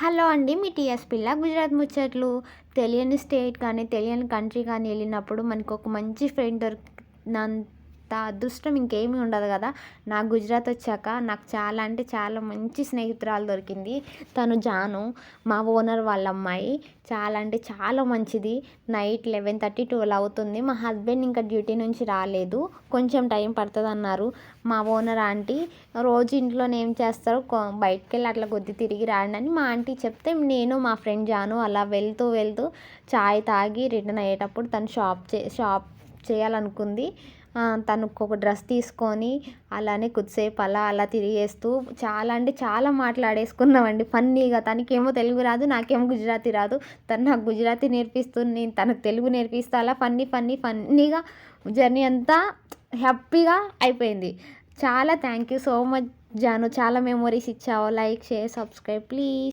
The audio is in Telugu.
హలో అండి. మీ టీఎస్ పిల్ల గుజరాత్ ముచ్చట్లు. తెలియని స్టేట్ కానీ, తెలియని కంట్రీ కానీ వెళ్ళినప్పుడు మనకొక మంచి ఫ్రెండ్ దొరికినంత అదృష్టం ఇంకేమీ ఉండదు కదా! నాకు గుజరాత్ వచ్చాక నాకు చాలా అంటే చాలా మంచి స్నేహితురాలు దొరికింది. తను జాను. మా ఓనర్ వాళ్ళ అమ్మాయి. చాలా అంటే చాలా మంచిది. నైట్ 11:30, 12 అవుతుంది. మా హస్బెండ్ ఇంకా డ్యూటీ నుంచి రాలేదు. కొంచెం టైం పడతదన్నారు. మా ఓనర్ ఆంటీ రోజు ఇంట్లోనే ఏం చేస్తారు బయటికెళ్ళి అట్లా కొద్ది తిరిగి రాండి అని మా ఆంటీ చెప్తే నేను మా ఫ్రెండ్ జాను అలా వెళ్తూ వెళ్తూ చాయ్ తాగి రిటర్న్ అయ్యేటప్పుడు తను షాప్ చేయాలనుకుంది. తనకు ఒక డ్రెస్ తీసుకొని అలానే కొద్దిసేపు అలా తిరిగేస్తూ చాలా అంటే చాలా మాట్లాడేసుకున్నామండి ఫన్నీగా. తనకేమో తెలుగు రాదు, నాకేమో గుజరాతీ రాదు. తను నాకు గుజరాతీ నేర్పిస్తూ నేను తనకు తెలుగు నేర్పిస్తా అలా ఫన్నీగా జర్నీ అంతా హ్యాపీగా అయిపోయింది. చాలా థ్యాంక్ యూ సో మచ్ జాను. చాలా మెమోరీస్ ఇచ్చావు. Like, share, subscribe please.